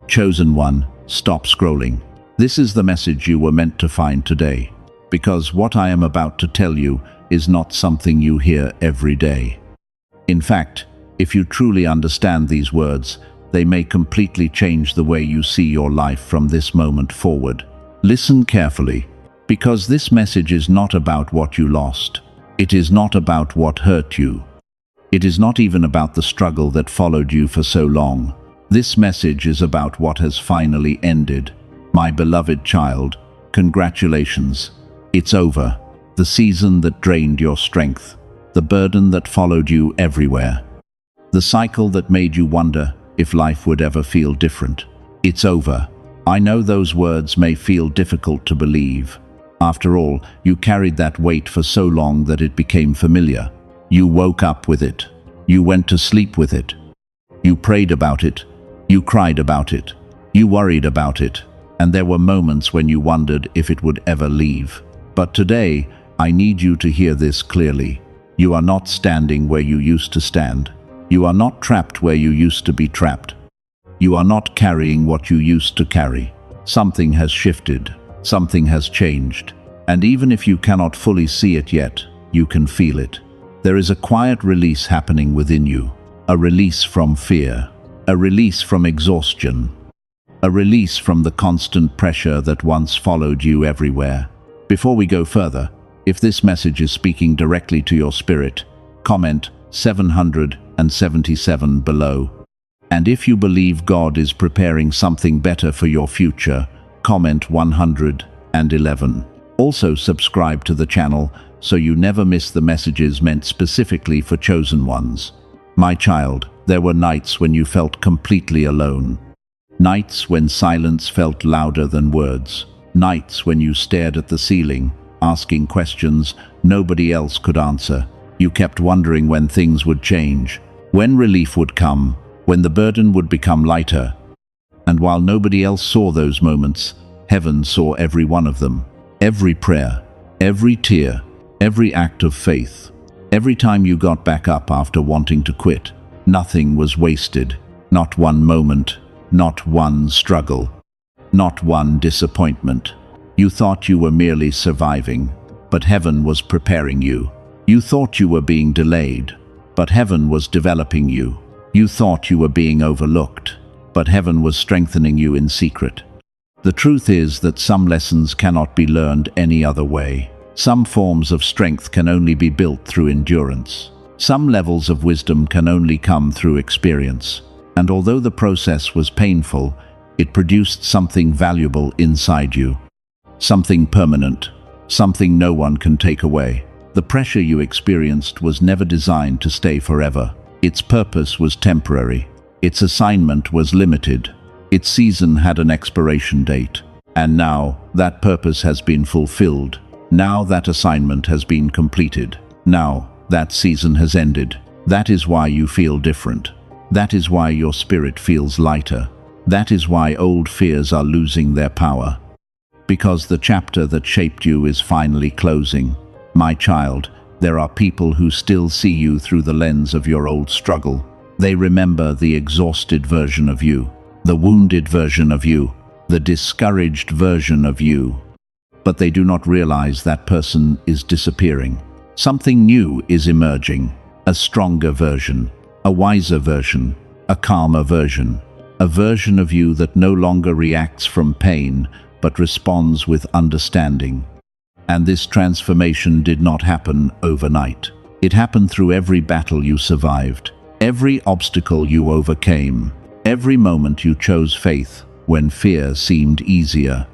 Chosen one, stop scrolling. This is the message you were meant to find today, because what I am about to tell you is not something you hear every day. In fact, if you truly understand these words, they may completely change the way you see your life from this moment forward. Listen carefully, because this message is not about what you lost. It is not about what hurt you. It is not even about the struggle that followed you for so long. This message is about what has finally ended. My beloved child, congratulations. It's over. The season that drained your strength, the burden that followed you everywhere, the cycle that made you wonder if life would ever feel different. It's over. I know those words may feel difficult to believe. After all, you carried that weight for so long that it became familiar. You woke up with it. You went to sleep with it. You prayed about it. You cried about it. You worried about it. And there were moments when you wondered if it would ever leave. But today, I need you to hear this clearly. You are not standing where you used to stand. You are not trapped where you used to be trapped. You are not carrying what you used to carry. Something has shifted. Something has changed. And even if you cannot fully see it yet, you can feel it. There is a quiet release happening within you. A release from fear. A release from exhaustion. A release from the constant pressure that once followed you everywhere. Before we go further, if this message is speaking directly to your spirit, comment 777 below. And if you believe God is preparing something better for your future, comment 111. Also subscribe to the channel so you never miss the messages meant specifically for chosen ones. My child, there were nights when you felt completely alone. Nights when silence felt louder than words. Nights when you stared at the ceiling, asking questions nobody else could answer. You kept wondering when things would change, when relief would come, when the burden would become lighter. And while nobody else saw those moments, heaven saw every one of them. Every prayer, every tear, every act of faith. Every time you got back up after wanting to quit, nothing was wasted. Not one moment, not one struggle, not one disappointment. You thought you were merely surviving, but heaven was preparing you. You thought you were being delayed, but heaven was developing you. You thought you were being overlooked, but heaven was strengthening you in secret. The truth is that some lessons cannot be learned any other way. Some forms of strength can only be built through endurance. Some levels of wisdom can only come through experience. And although the process was painful, it produced something valuable inside you. Something permanent. Something no one can take away. The pressure you experienced was never designed to stay forever. Its purpose was temporary. Its assignment was limited. Its season had an expiration date. And now, that purpose has been fulfilled. Now that assignment has been completed. Now, that season has ended. That is why you feel different. That is why your spirit feels lighter. That is why old fears are losing their power. Because the chapter that shaped you is finally closing. My child, there are people who still see you through the lens of your old struggle. They remember the exhausted version of you, the wounded version of you, the discouraged version of you. But they do not realize that person is disappearing. Something new is emerging, a stronger version, a wiser version, a calmer version, a version of you that no longer reacts from pain, but responds with understanding. And this transformation did not happen overnight. It happened through every battle you survived, every obstacle you overcame, every moment you chose faith when fear seemed easier.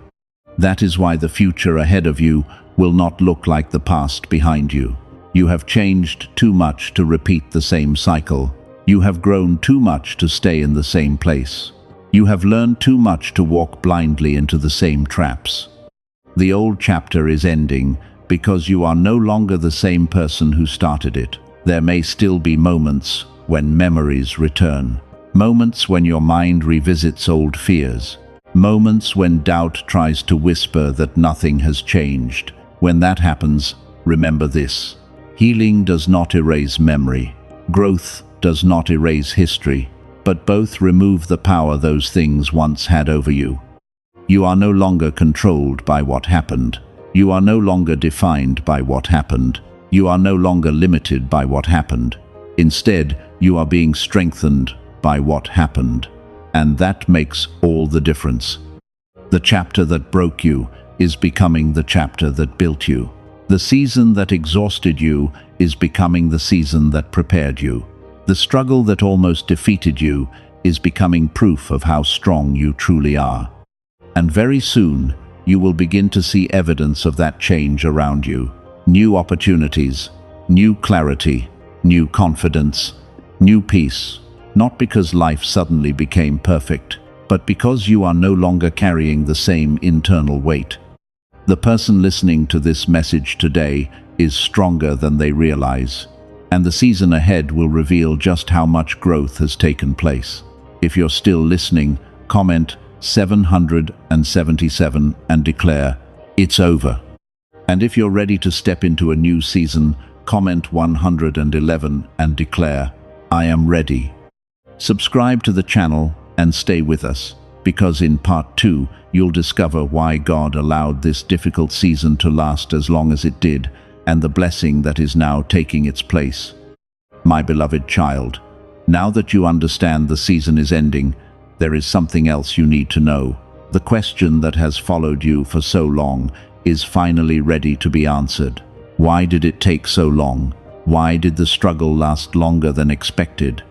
That is why the future ahead of you will not look like the past behind you. You have changed too much to repeat the same cycle. You have grown too much to stay in the same place. You have learned too much to walk blindly into the same traps. The old chapter is ending because you are no longer the same person who started it. There may still be moments when memories return. Moments when your mind revisits old fears. Moments when doubt tries to whisper that nothing has changed. When that happens, remember this. Healing does not erase memory. Growth does not erase history. but both remove the power those things once had over you. You are no longer controlled by what happened. You are no longer defined by what happened. You are no longer limited by what happened. Instead, you are being strengthened by what happened. And that makes all the difference. The chapter that broke you is becoming the chapter that built you. The season that exhausted you is becoming the season that prepared you. The struggle that almost defeated you is becoming proof of how strong you truly are. And very soon, you will begin to see evidence of that change around you. New opportunities, new clarity, new confidence, new peace. Not because life suddenly became perfect, but because you are no longer carrying the same internal weight. The person listening to this message today is stronger than they realize, and the season ahead will reveal just how much growth has taken place. If you're still listening, comment 777 and declare, "It's over." And if you're ready to step into a new season, comment 111 and declare, "I am ready." Subscribe to the channel and stay with us, because in part 2, you'll discover why God allowed this difficult season to last as long as it did, and the blessing that is now taking its place. My beloved child, now that you understand the season is ending, there is something else you need to know. The question that has followed you for so long is finally ready to be answered. Why did it take so long? Why did the struggle last longer than expected?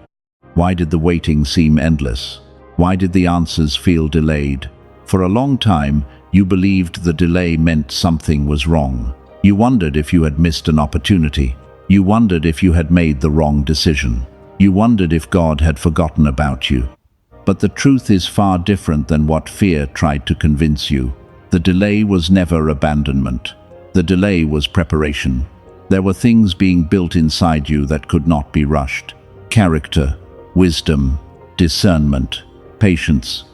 Why did the waiting seem endless? Why did the answers feel delayed? For a long time, you believed the delay meant something was wrong. You wondered if you had missed an opportunity. You wondered if you had made the wrong decision. You wondered if God had forgotten about you. But the truth is far different than what fear tried to convince you. The delay was never abandonment. The delay was preparation. There were things being built inside you that could not be rushed. Character, wisdom, discernment, patience,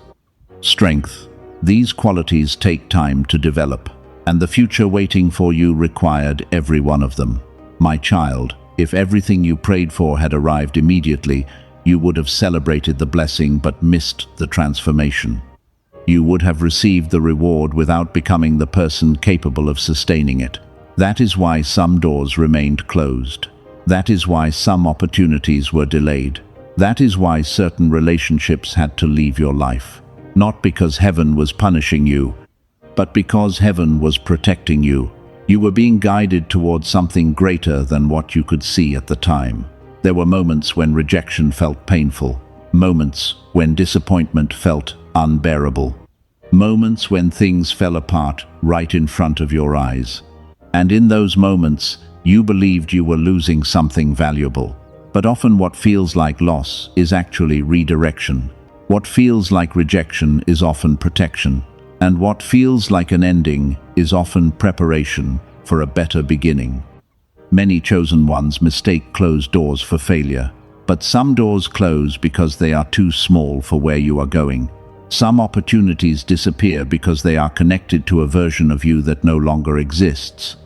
strength. These qualities take time to develop, and the future waiting for you required every one of them. My child, if everything you prayed for had arrived immediately, you would have celebrated the blessing but missed the transformation. You would have received the reward without becoming the person capable of sustaining it. That is why some doors remained closed. That is why some opportunities were delayed. That is why certain relationships had to leave your life. Not because heaven was punishing you, but because heaven was protecting you. You were being guided towards something greater than what you could see at the time. There were moments when rejection felt painful, moments when disappointment felt unbearable, moments when things fell apart right in front of your eyes. And in those moments, you believed you were losing something valuable. But often what feels like loss is actually redirection. What feels like rejection is often protection. And what feels like an ending is often preparation for a better beginning. Many chosen ones mistake closed doors for failure. But some doors close because they are too small for where you are going. Some opportunities disappear because they are connected to a version of you that no longer exists.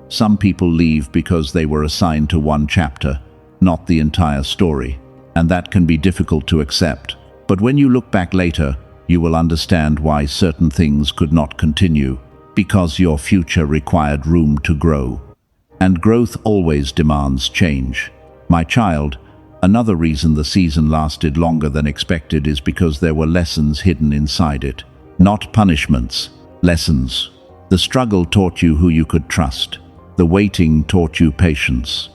Some people leave because they were assigned to one chapter, not the entire story. And that can be difficult to accept. But when you look back later, you will understand why certain things could not continue, because your future required room to grow. And growth always demands change. My child, another reason the season lasted longer than expected is because there were lessons hidden inside it. Not punishments, lessons. The struggle taught you who you could trust. The waiting taught you patience.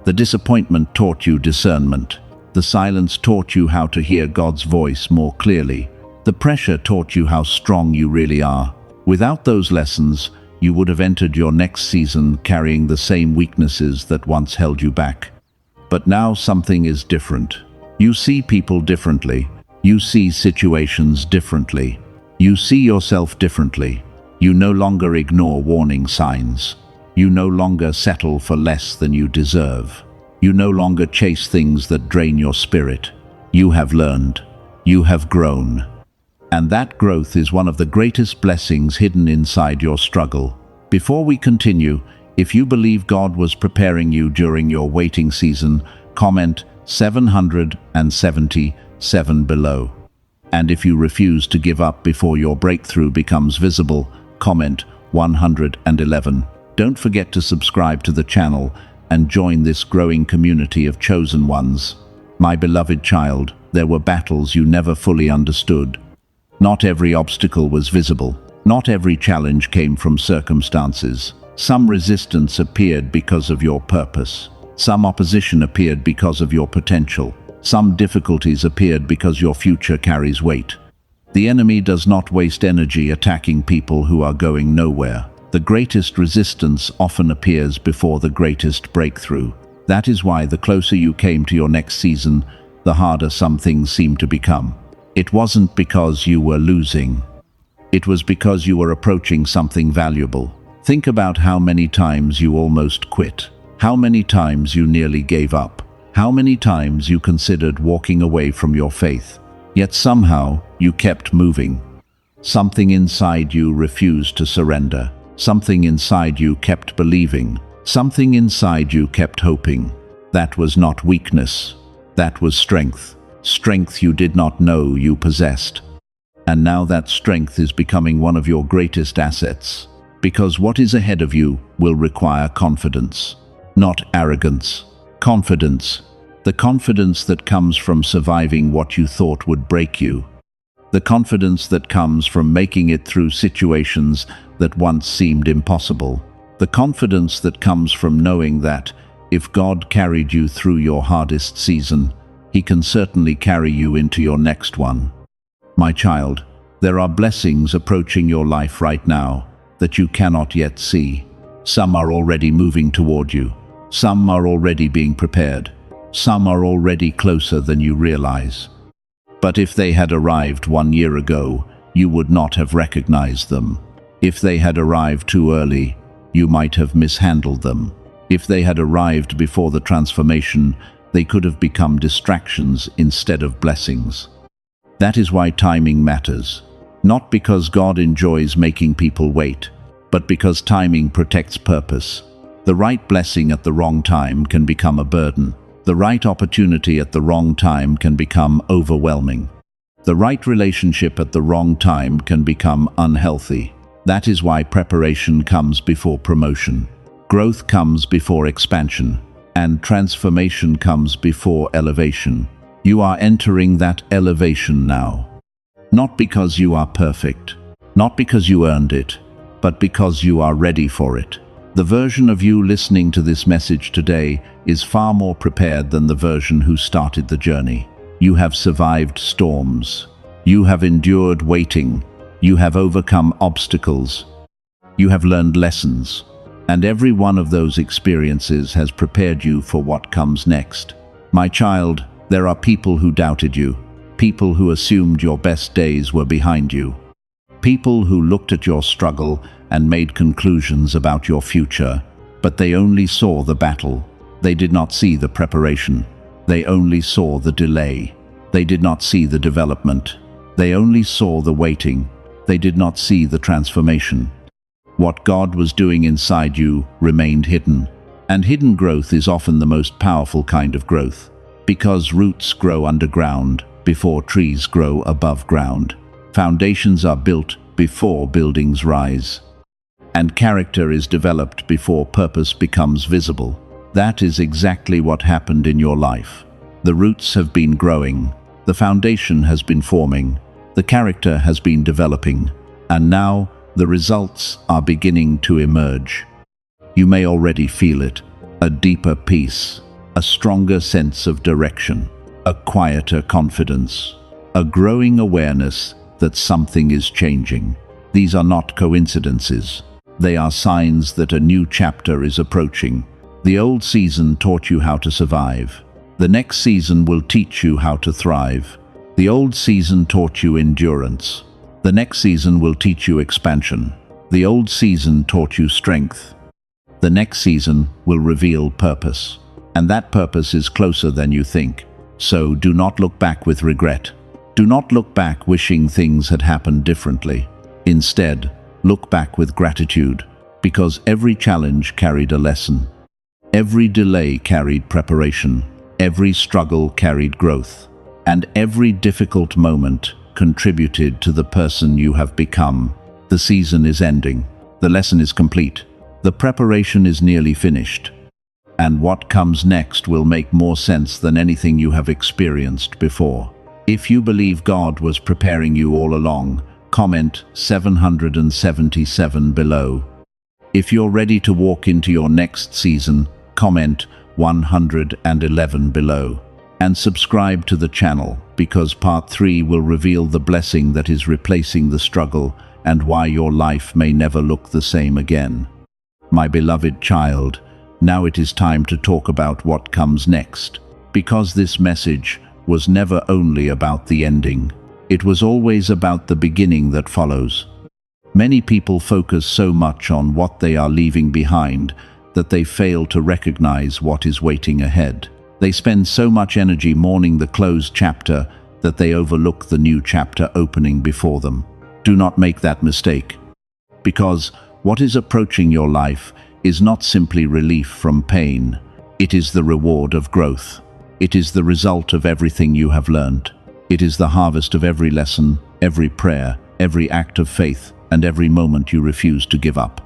The disappointment taught you discernment. The silence taught you how to hear God's voice more clearly. The pressure taught you how strong you really are. Without those lessons, you would have entered your next season carrying the same weaknesses that once held you back. But now something is different. You see people differently. You see situations differently. You see yourself differently. You no longer ignore warning signs. You no longer settle for less than you deserve. You no longer chase things that drain your spirit. You have learned. You have grown. And that growth is one of the greatest blessings hidden inside your struggle. Before we continue, if you believe God was preparing you during your waiting season, comment 770 7 below. And if you refuse to give up before your breakthrough becomes visible, comment 111. Don't forget to subscribe to the channel and join this growing community of chosen ones. My beloved child, there were battles you never fully understood. Not every obstacle was visible. Not every challenge came from circumstances. Some resistance appeared because of your purpose. Some opposition appeared because of your potential. Some difficulties appeared because your future carries weight. The enemy does not waste energy attacking people who are going nowhere. The greatest resistance often appears before the greatest breakthrough. That is why the closer you came to your next season, the harder some things seemed to become. It wasn't because you were losing. It was because you were approaching something valuable. Think about how many times you almost quit. How many times you nearly gave up. How many times you considered walking away from your faith. Yet somehow you kept moving. Something inside you refused to surrender. Something inside you kept believing. Something inside you kept hoping. That was not weakness. That was strength. Strength you did not know you possessed. And now that strength is becoming one of your greatest assets. Because what is ahead of you will require confidence. Not arrogance. Confidence. The confidence that comes from surviving what you thought would break you. The confidence that comes from making it through situations that once seemed impossible. The confidence that comes from knowing that, if God carried you through your hardest season, He can certainly carry you into your next one. My child, there are blessings approaching your life right now that you cannot yet see. Some are already moving toward you. Some are already being prepared. Some are already closer than you realize. But if they had arrived 1 year ago, you would not have recognized them. If they had arrived too early, you might have mishandled them. If they had arrived before the transformation, they could have become distractions instead of blessings. That is why timing matters. Not because God enjoys making people wait, but because timing protects purpose. The right blessing at the wrong time can become a burden. The right opportunity at the wrong time can become overwhelming. The right relationship at the wrong time can become unhealthy. That is why preparation comes before promotion. Growth comes before expansion. And transformation comes before elevation. You are entering that elevation now. Not because you are perfect. Not because you earned it. But because you are ready for it. The version of you listening to this message today is far more prepared than the version who started the journey. You have survived storms. You have endured waiting. You have overcome obstacles. You have learned lessons. And every one of those experiences has prepared you for what comes next. My child, there are people who doubted you. People who assumed your best days were behind you. People who looked at your struggle and made conclusions about your future, but they only saw the battle. They did not see the preparation. They only saw the delay. They did not see the development. They only saw the waiting. They did not see the transformation. What God was doing inside you remained hidden. And hidden growth is often the most powerful kind of growth, because roots grow underground before trees grow above ground. Foundations are built before buildings rise. And character is developed before purpose becomes visible. That is exactly what happened in your life. The roots have been growing. The foundation has been forming. The character has been developing. And now the results are beginning to emerge. You may already feel it. A deeper peace. A stronger sense of direction. A quieter confidence. A growing awareness that something is changing. These are not coincidences. They are signs that a new chapter is approaching. The old season taught you how to survive. The next season will teach you how to thrive. The old season taught you endurance. The next season will teach you expansion. The old season taught you strength. The next season will reveal purpose. And that purpose is closer than you think. So do not look back with regret. Do not look back wishing things had happened differently. Instead, look back with gratitude, because every challenge carried a lesson. Every delay carried preparation. Every struggle carried growth. And every difficult moment contributed to the person you have become. The season is ending. The lesson is complete. The preparation is nearly finished. And what comes next will make more sense than anything you have experienced before. If you believe God was preparing you all along, comment 777 below. If you're ready to walk into your next season, comment 111 below. And subscribe to the channel, because part 3 will reveal the blessing that is replacing the struggle and why your life may never look the same again. My beloved child, now it is time to talk about what comes next. Because this message was never only about the ending. It was always about the beginning that follows. Many people focus so much on what they are leaving behind that they fail to recognize what is waiting ahead. They spend so much energy mourning the closed chapter that they overlook the new chapter opening before them. Do not make that mistake. Because what is approaching your life is not simply relief from pain. It is the reward of growth. It is the result of everything you have learned. It is the harvest of every lesson, every prayer, every act of faith, and every moment you refuse to give up.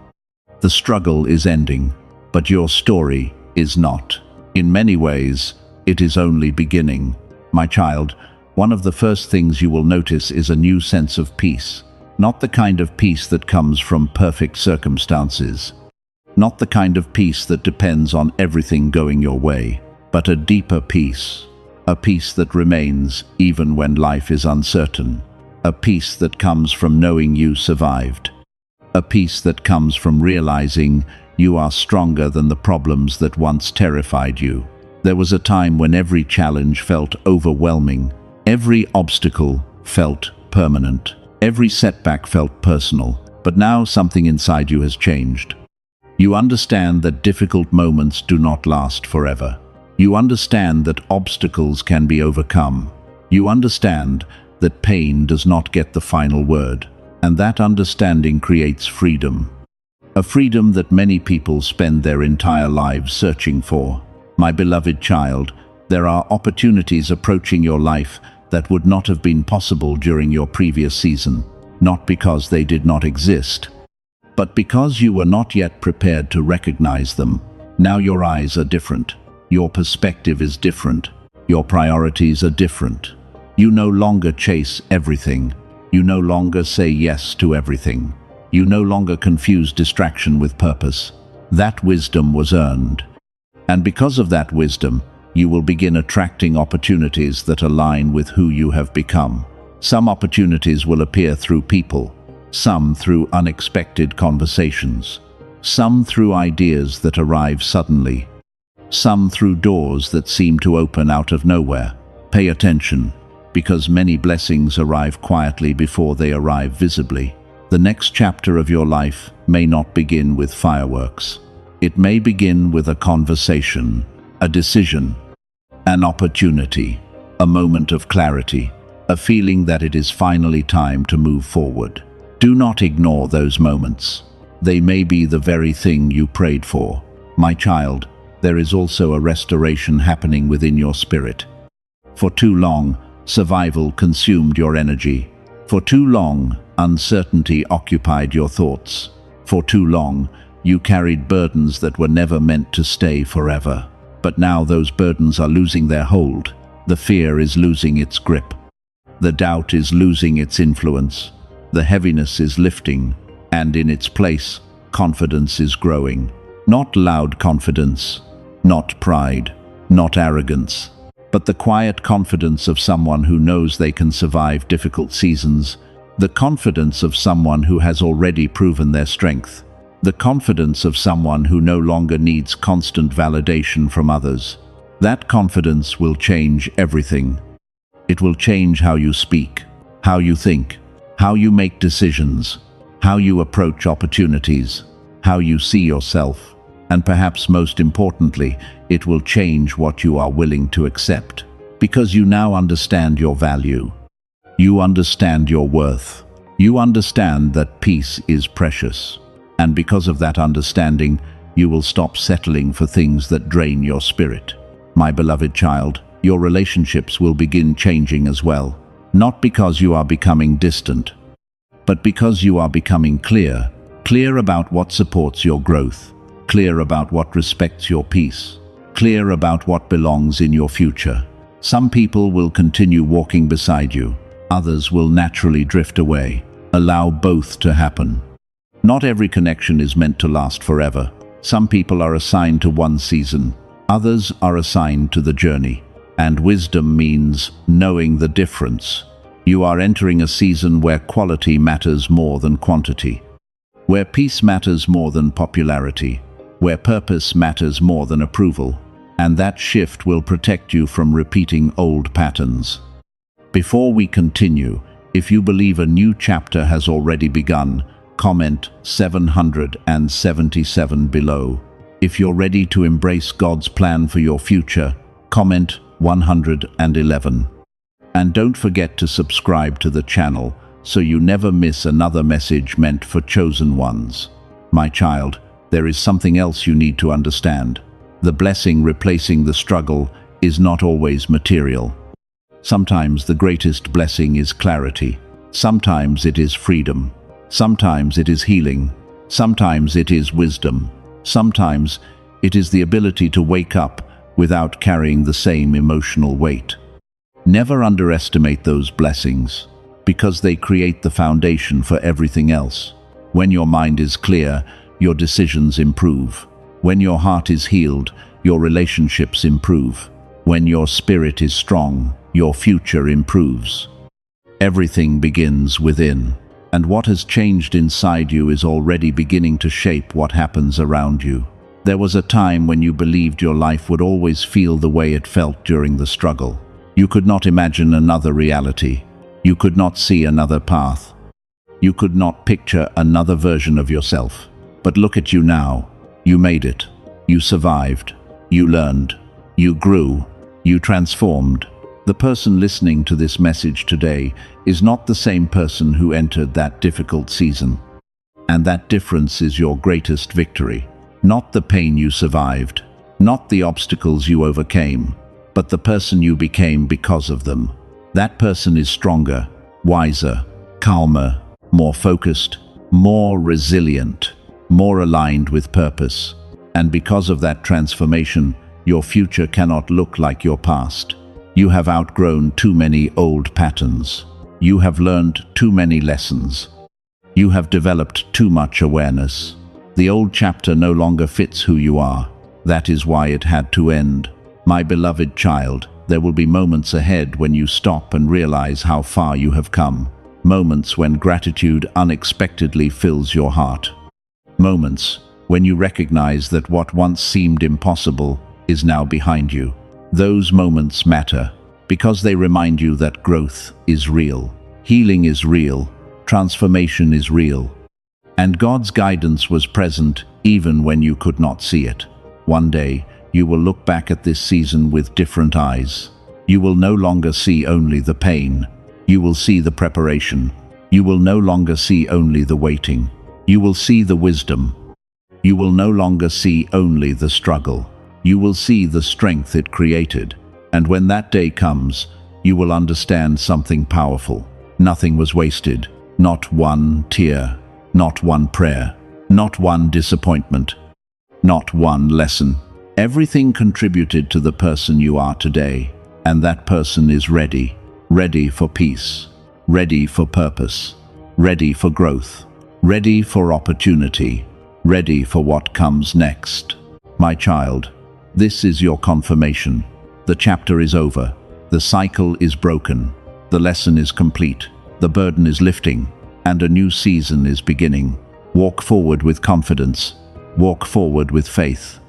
The struggle is ending, but your story is not. In many ways, it is only beginning. My child, one of the first things you will notice is a new sense of peace. Not the kind of peace that comes from perfect circumstances. Not the kind of peace that depends on everything going your way, but a deeper peace. A peace that remains even when life is uncertain. A peace that comes from knowing you survived. A peace that comes from realizing you are stronger than the problems that once terrified you. There was a time when every challenge felt overwhelming. Every obstacle felt permanent. Every setback felt personal. But now something inside you has changed. You understand that difficult moments do not last forever. You understand that obstacles can be overcome. You understand that pain does not get the final word. And that understanding creates freedom. A freedom that many people spend their entire lives searching for. My beloved child, there are opportunities approaching your life that would not have been possible during your previous season. Not because they did not exist, but because you were not yet prepared to recognize them. Now your eyes are different. Your perspective is different. Your priorities are different. You no longer chase everything. You no longer say yes to everything. You no longer confuse distraction with purpose. That wisdom was earned. And because of that wisdom, you will begin attracting opportunities that align with who you have become. Some opportunities will appear through people, some through unexpected conversations, some through ideas that arrive suddenly, some through doors that seem to open out of nowhere. Pay attention, because many blessings arrive quietly before they arrive visibly. The next chapter of your life may not begin with fireworks. It may begin with a conversation, a decision, an opportunity, a moment of clarity, a feeling that it is finally time to move forward. Do not ignore those moments. They may be the very thing you prayed for. My child, there is also a restoration happening within your spirit. For too long, survival consumed your energy. For too long, uncertainty occupied your thoughts. For too long, you carried burdens that were never meant to stay forever. But now those burdens are losing their hold. The fear is losing its grip. The doubt is losing its influence. The heaviness is lifting, and in its place, confidence is growing. Not loud confidence, not pride, not arrogance, but the quiet confidence of someone who knows they can survive difficult seasons. The confidence of someone who has already proven their strength. The confidence of someone who no longer needs constant validation from others. That confidence will change everything. It will change how you speak, how you think, how you make decisions, how you approach opportunities, how you see yourself, and perhaps most importantly, it will change what you are willing to accept, because you now understand your value. You understand your worth. You understand that peace is precious. And because of that understanding, you will stop settling for things that drain your spirit. My beloved child, your relationships will begin changing as well. Not because you are becoming distant, but because you are becoming clear. Clear about what supports your growth. Clear about what respects your peace. Clear about what belongs in your future. Some people will continue walking beside you. Others will naturally drift away. Allow both to happen. Not every connection is meant to last forever. Some people are assigned to one season. Others are assigned to the journey. And wisdom means knowing the difference. You are entering a season where quality matters more than quantity. Where peace matters more than popularity. Where purpose matters more than approval. And that shift will protect you from repeating old patterns. Before we continue, if you believe a new chapter has already begun, comment 777 below. If you're ready to embrace God's plan for your future, comment 111. And don't forget to subscribe to the channel so you never miss another message meant for chosen ones. My child, there is something else you need to understand. The blessing replacing the struggle is not always material. Sometimes the greatest blessing is clarity. Sometimes it is freedom. Sometimes it is healing. Sometimes it is wisdom. Sometimes it is the ability to wake up without carrying the same emotional weight. Never underestimate those blessings, because they create the foundation for everything else. When your mind is clear, your decisions improve. When your heart is healed, your relationships improve. When your spirit is strong, your future improves. Everything begins within, and what has changed inside you is already beginning to shape what happens around you. There was a time when you believed your life would always feel the way it felt during the struggle. You could not imagine another reality. You could not see another path. You could not picture another version of yourself. But look at you now. You made it. You survived. You learned. You grew. You transformed. The person listening to this message today is not the same person who entered that difficult season. And that difference is your greatest victory. Not the pain you survived, not the obstacles you overcame, but the person you became because of them. That person is stronger, wiser, calmer, more focused, more resilient, more aligned with purpose. And because of that transformation, your future cannot look like your past. You have outgrown too many old patterns. You have learned too many lessons. You have developed too much awareness. The old chapter no longer fits who you are. That is why it had to end. My beloved child, there will be moments ahead when you stop and realize how far you have come. Moments when gratitude unexpectedly fills your heart. Moments when you recognize that what once seemed impossible is now behind you. Those moments matter because they remind you that growth is real, healing is real, transformation is real. And God's guidance was present even when you could not see it. One day, you will look back at this season with different eyes. You will no longer see only the pain. You will see the preparation. You will no longer see only the waiting. You will see the wisdom. You will no longer see only the struggle. You will see the strength it created. And when that day comes, you will understand something powerful. Nothing was wasted. Not one tear. Not one prayer. Not one disappointment. Not one lesson. Everything contributed to the person you are today. And that person is ready. Ready for peace. Ready for purpose. Ready for growth. Ready for opportunity. Ready for what comes next. My child, this is your confirmation. The chapter is over. The cycle is broken. The lesson is complete. The burden is lifting. And a new season is beginning. Walk forward with confidence. Walk forward with faith.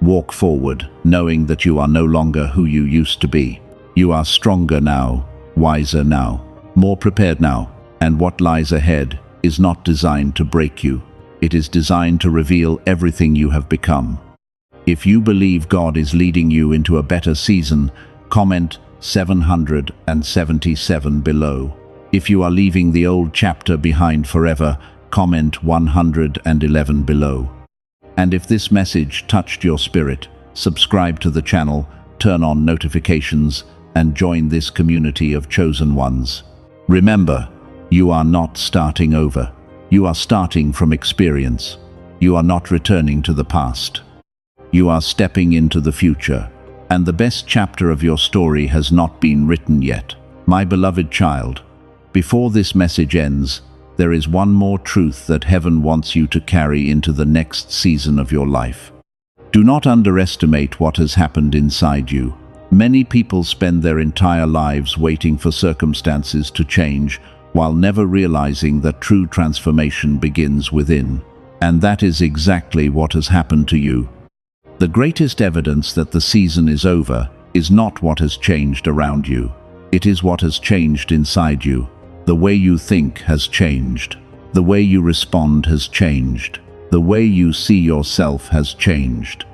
Walk forward, knowing that you are no longer who you used to be. You are stronger now, wiser now, more prepared now. And what lies ahead is not designed to break you. It is designed to reveal everything you have become. If you believe God is leading you into a better season, comment 777 below. If you are leaving the old chapter behind forever, comment 111 below. And if this message touched your spirit, subscribe to the channel turn on notifications, and join this community of chosen ones. Remember, you are not starting over. You are starting from experience. You are not returning to the past. You are stepping into the future, and the best chapter of your story has not been written yet. My beloved child, before this message ends, there is one more truth that heaven wants you to carry into the next season of your life. Do not underestimate what has happened inside you. Many people spend their entire lives waiting for circumstances to change, while never realizing that true transformation begins within. And that is exactly what has happened to you. The greatest evidence that the season is over is not what has changed around you. It is what has changed inside you. The way you think has changed. The way you respond has changed. The way you see yourself has changed.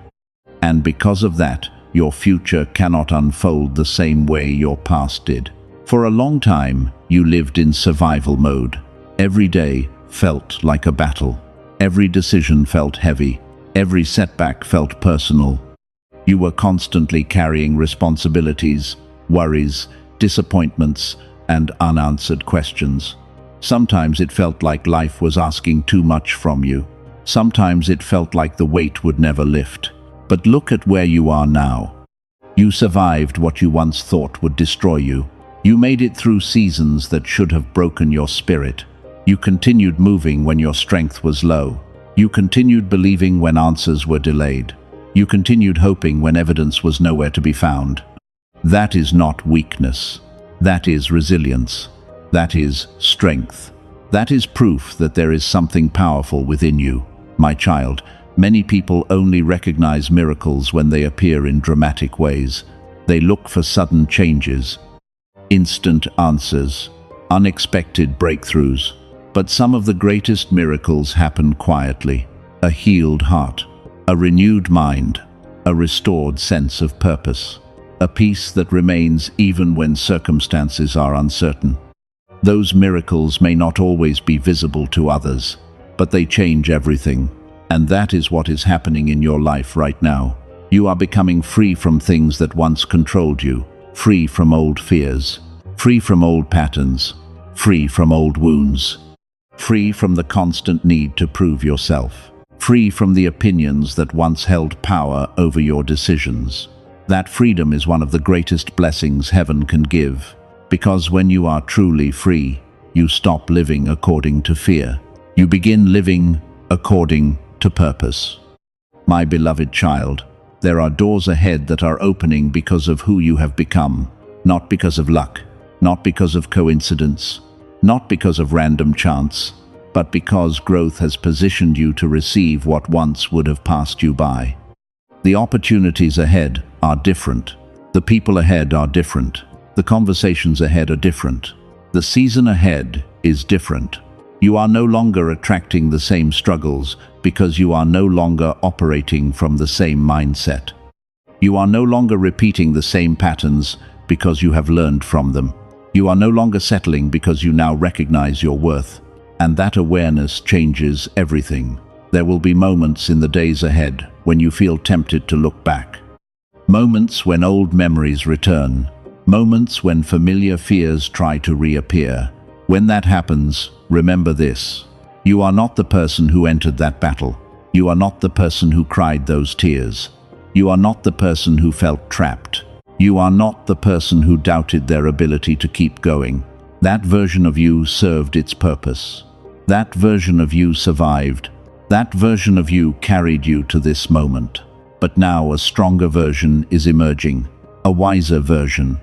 And because of that, your future cannot unfold the same way your past did. For a long time, you lived in survival mode. Every day felt like a battle. Every decision felt heavy. Every setback felt personal. You were constantly carrying responsibilities, worries, disappointments, and unanswered questions. Sometimes it felt like life was asking too much from you. Sometimes it felt like the weight would never lift. But look at where you are now. You survived what you once thought would destroy you. You made it through seasons that should have broken your spirit. You continued moving when your strength was low. You continued believing when answers were delayed. You continued hoping when evidence was nowhere to be found. That is not weakness. That is resilience. That is strength. That is proof that there is something powerful within you. My child, many people only recognize miracles when they appear in dramatic ways. They look for sudden changes, instant answers, unexpected breakthroughs. But some of the greatest miracles happen quietly. A healed heart, a renewed mind, a restored sense of purpose, a peace that remains even when circumstances are uncertain. Those miracles may not always be visible to others, but they change everything. And that is what is happening in your life right now. You are becoming free from things that once controlled you, free from old fears, free from old patterns, free from old wounds, free from the constant need to prove yourself, free from the opinions that once held power over your decisions. That freedom is one of the greatest blessings heaven can give, because when you are truly free, you stop living according to fear. You begin living according to purpose. My beloved child, there are doors ahead that are opening because of who you have become, not because of luck, not because of coincidence, not because of random chance, but because growth has positioned you to receive what once would have passed you by. The opportunities ahead are different. The people ahead are different. The conversations ahead are different. The season ahead is different. You are no longer attracting the same struggles because you are no longer operating from the same mindset. You are no longer repeating the same patterns because you have learned from them. You are no longer settling because you now recognize your worth. And that awareness changes everything. There will be moments in the days ahead when you feel tempted to look back. Moments when old memories return. Moments when familiar fears try to reappear. When that happens, remember this. You are not the person who entered that battle. You are not the person who cried those tears. You are not the person who felt trapped. You are not the person who doubted their ability to keep going. That version of you served its purpose. That version of you survived. That version of you carried you to this moment. But now a stronger version is emerging. A wiser version.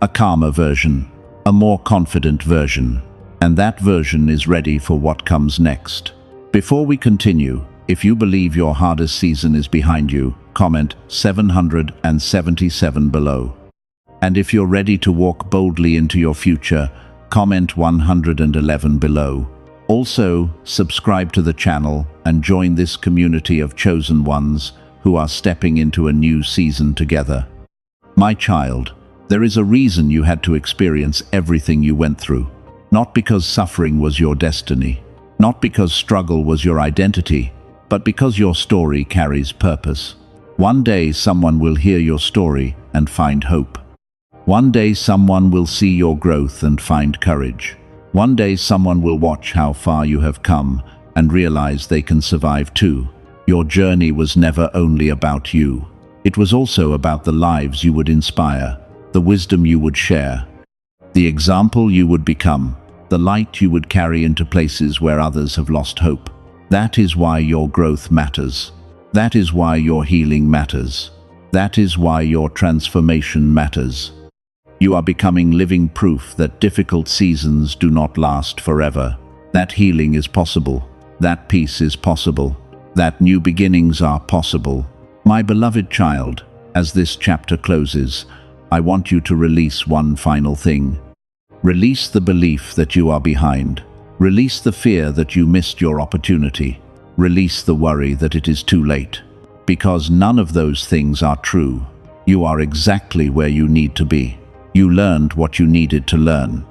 A calmer version. A more confident version. And that version is ready for what comes next. Before we continue, if you believe your hardest season is behind you, comment 777 below. And if you're ready to walk boldly into your future, comment 111 below. Also, subscribe to the channel and join this community of chosen ones who are stepping into a new season together. My child, there is a reason you had to experience everything you went through. Not because suffering was your destiny, not because struggle was your identity, but because your story carries purpose. One day someone will hear your story and find hope. One day someone will see your growth and find courage. One day someone will watch how far you have come and realize they can survive too. Your journey was never only about you. It was also about the lives you would inspire, the wisdom you would share, the example you would become, the light you would carry into places where others have lost hope. That is why your growth matters. That is why your healing matters. That is why your transformation matters. You are becoming living proof that difficult seasons do not last forever. That healing is possible. That peace is possible. That new beginnings are possible. My beloved child, as this chapter closes, I want you to release one final thing. Release the belief that you are behind. Release the fear that you missed your opportunity. Release the worry that it is too late. Because none of those things are true. You are exactly where you need to be. You learned what you needed to learn.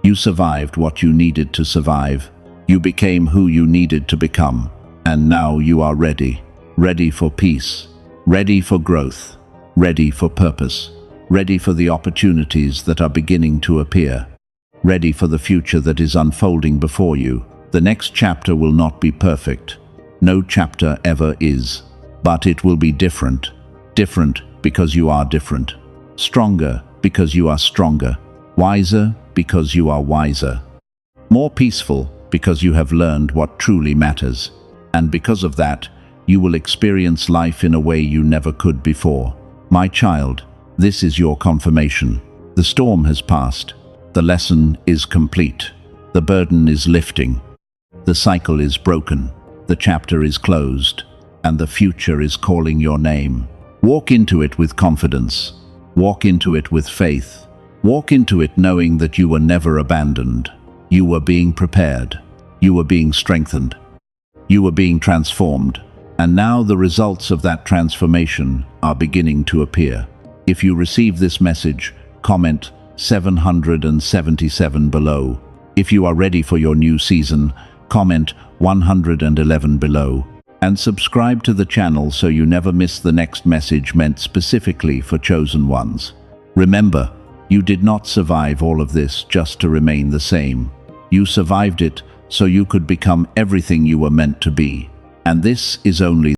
You survived what you needed to survive. You became who you needed to become. And now you are ready. Ready for peace. Ready for growth. Ready for purpose. Ready for the opportunities that are beginning to appear. Ready for the future that is unfolding before you. The next chapter will not be perfect. No chapter ever is. But it will be different. Different because you are different. Stronger because you are stronger. Wiser because you are wiser. More peaceful because you have learned what truly matters. And because of that, you will experience life in a way you never could before. My child, this is your confirmation. The storm has passed. The lesson is complete. The burden is lifting. The cycle is broken. The chapter is closed. And the future is calling your name. Walk into it with confidence. Walk into it with faith. Walk into it knowing that you were never abandoned. You were being prepared. You were being strengthened. You were being transformed. And now the results of that transformation are beginning to appear. If you receive this message, comment 777 below. If you are ready for your new season, comment 111 below. And subscribe to the channel so you never miss the next message meant specifically for chosen ones. Remember, you did not survive all of this just to remain the same. You survived it so you could become everything you were meant to be. And this is only